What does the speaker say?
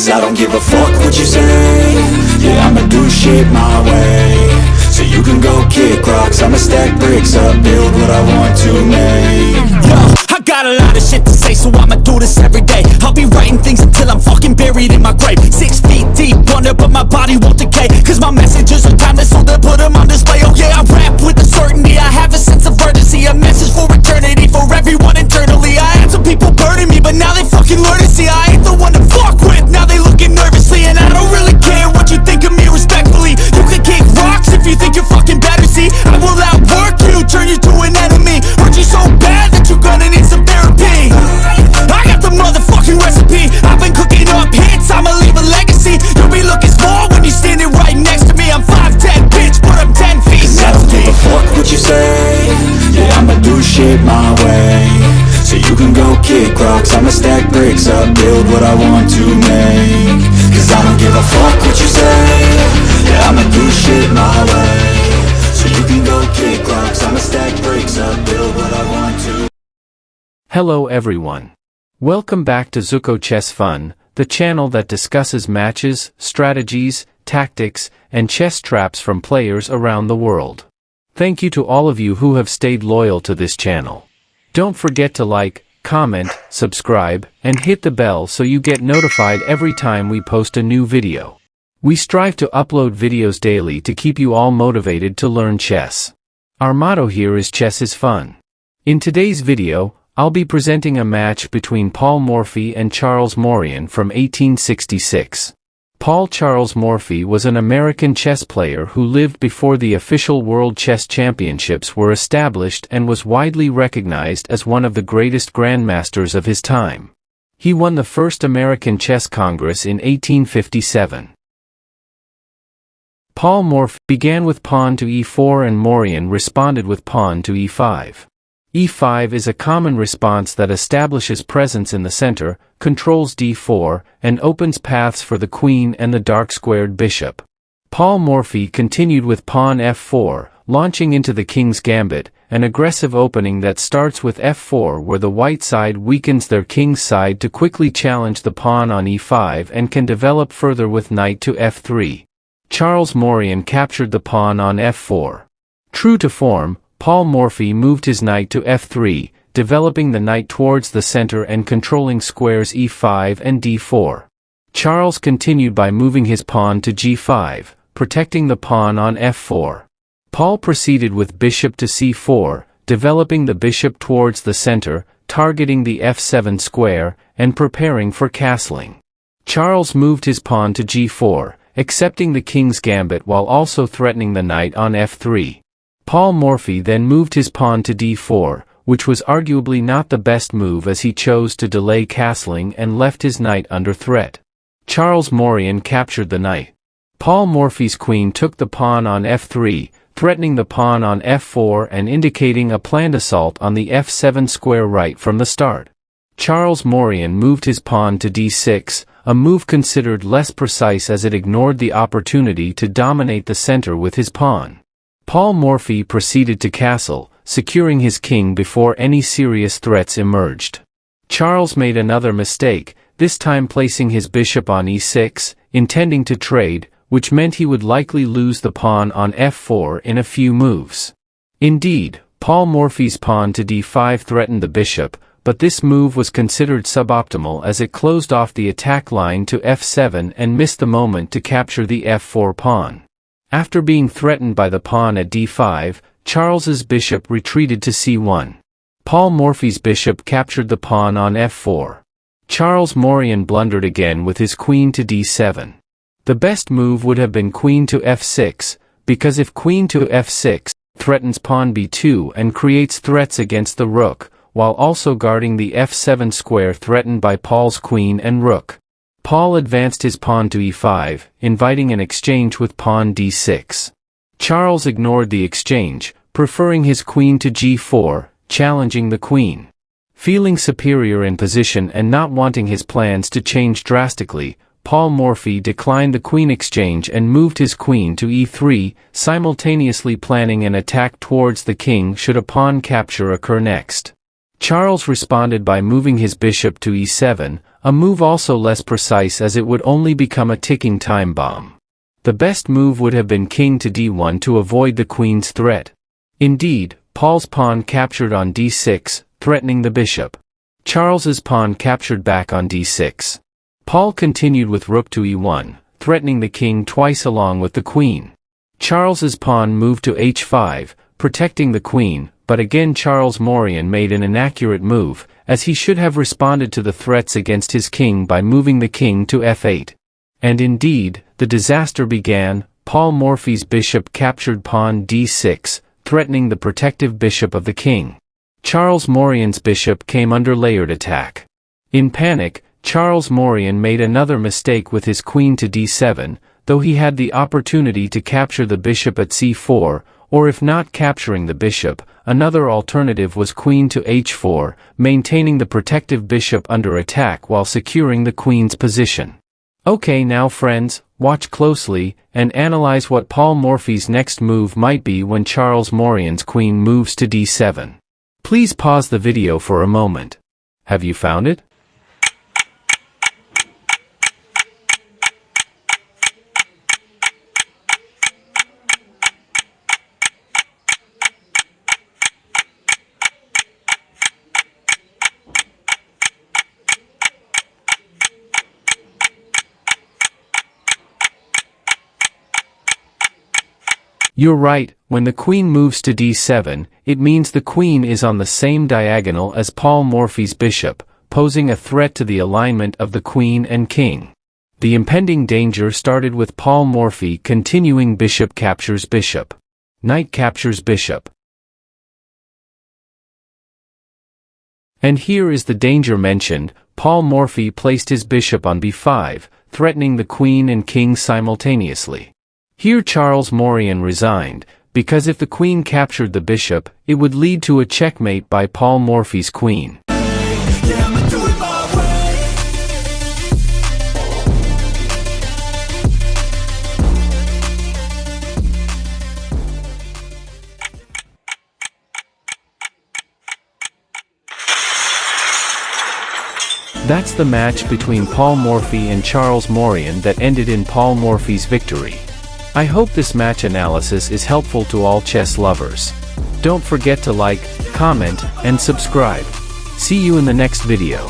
Cause I don't give a fuck what you say. Yeah, I'ma do shit my way. So you can go kick rocks, I'ma stack bricks up, build what I want to make. Yo, I got a lot of shit to say, so I'ma do this every day. I'll be writing things until I'm fucking buried in my grave. 6 feet deep under, but my body won't decay. Cause my messages are timeless, so they'll put them on display. Oh yeah, I rap with a certainty, I have a sense of urgency. A message for eternity, for everyone internally. I had some people burning me, but now they fucking learn to see I ain't the one to fuck with, now they looking nervously. And I don't really care what you think of me respectfully. You can kick rocks if you think you're fucking better, see. I will outwork you, turn you to an enemy. Hurt you so bad that you're gonna need some therapy. I got the motherfucking recipe. I've been cooking up hits, I'ma leave a legacy. You'll be looking small when you're standing right next to me. I'm 5'10", bitch, but I'm 10 feet I next don't to me. give a fuck what you say. Yeah, I'ma do shit my way. So you can go kick rocks, I'ma stack bricks up, build what I want to make. Cause I don't give a fuck what you say. Yeah, I'ma do shit my way. So you can go kick rocks, I'ma stack bricks up, build what I want to. Hello everyone. Welcome back to Zuko Chess Fun, the channel that discusses matches, strategies, tactics, and chess traps from players around the world. Thank you to all of you who have stayed loyal to this channel. Don't forget to like, comment, subscribe, and hit the bell so you get notified every time we post a new video. We strive to upload videos daily to keep you all motivated to learn chess. Our motto here is chess is fun. In today's video, I'll be presenting a match between Paul Morphy and Charles Maurian from 1866. Paul Charles Morphy was an American chess player who lived before the official World Chess Championships were established and was widely recognized as one of the greatest grandmasters of his time. He won the first American Chess Congress in 1857. Paul Morphy began with pawn to e4 and Maurian responded with pawn to e5. e5 is a common response that establishes presence in the center, controls d4, and opens paths for the queen and the dark-squared bishop. Paul Morphy continued with pawn f4, launching into the king's gambit, an aggressive opening that starts with f4 where the white side weakens their king's side to quickly challenge the pawn on e5 and can develop further with knight to f3. Charles Maurian captured the pawn on f4. True to form, Paul Morphy moved his knight to f3, developing the knight towards the center and controlling squares e5 and d4. Charles continued by moving his pawn to g5, protecting the pawn on f4. Paul proceeded with bishop to c4, developing the bishop towards the center, targeting the f7 square, and preparing for castling. Charles moved his pawn to g4, accepting the king's gambit while also threatening the knight on f3. Paul Morphy then moved his pawn to d4, which was arguably not the best move as he chose to delay castling and left his knight under threat. Charles Maurian captured the knight. Paul Morphy's queen took the pawn on f3, threatening the pawn on f4 and indicating a planned assault on the f7 square right from the start. Charles Maurian moved his pawn to d6, a move considered less precise as it ignored the opportunity to dominate the center with his pawn. Paul Morphy proceeded to castle, securing his king before any serious threats emerged. Charles made another mistake, this time placing his bishop on e6, intending to trade, which meant he would likely lose the pawn on f4 in a few moves. Indeed, Paul Morphy's pawn to d5 threatened the bishop, but this move was considered suboptimal as it closed off the attack line to f7 and missed the moment to capture the f4 pawn. After being threatened by the pawn at d5, Charles's bishop retreated to c1. Paul Morphy's bishop captured the pawn on f4. Charles Maurian blundered again with his queen to d7. The best move would have been queen to f6, because if queen to f6, threatens pawn b2 and creates threats against the rook, while also guarding the f7 square threatened by Paul's queen and rook. Paul advanced his pawn to e5, inviting an exchange with pawn d6. Charles ignored the exchange, preferring his queen to g4, challenging the queen. Feeling superior in position and not wanting his plans to change drastically, Paul Morphy declined the queen exchange and moved his queen to e3, simultaneously planning an attack towards the king should a pawn capture occur next. Charles responded by moving his bishop to e7, a move also less precise as it would only become a ticking time bomb. The best move would have been king to d1 to avoid the queen's threat. Indeed, Paul's pawn captured on d6, threatening the bishop. Charles's pawn captured back on d6. Paul continued with rook to e1, threatening the king twice along with the queen. Charles's pawn moved to h5, protecting the queen, but again Charles Maurian made an inaccurate move, as he should have responded to the threats against his king by moving the king to f8. And indeed, the disaster began. Paul Morphy's bishop captured pawn d6, threatening the protective bishop of the king. Charles Maurian's bishop came under layered attack. In panic, Charles Maurian made another mistake with his queen to d7, though he had the opportunity to capture the bishop at c4, or if not capturing the bishop, another alternative was queen to h4, maintaining the protective bishop under attack while securing the queen's position. Okay, now friends, watch closely, and analyze what Paul Morphy's next move might be when Charles Maurian's queen moves to d7. Please pause the video for a moment. Have you found it? You're right, when the queen moves to d7, it means the queen is on the same diagonal as Paul Morphy's bishop, posing a threat to the alignment of the queen and king. The impending danger started with Paul Morphy continuing bishop captures bishop. Knight captures bishop. And here is the danger mentioned. Paul Morphy placed his bishop on b5, threatening the queen and king simultaneously. Here Charles Maurian resigned, because if the queen captured the bishop, it would lead to a checkmate by Paul Morphy's queen. That's the match between Paul Morphy and Charles Maurian that ended in Paul Morphy's victory. I hope this match analysis is helpful to all chess lovers. Don't forget to like, comment, and subscribe. See you in the next video.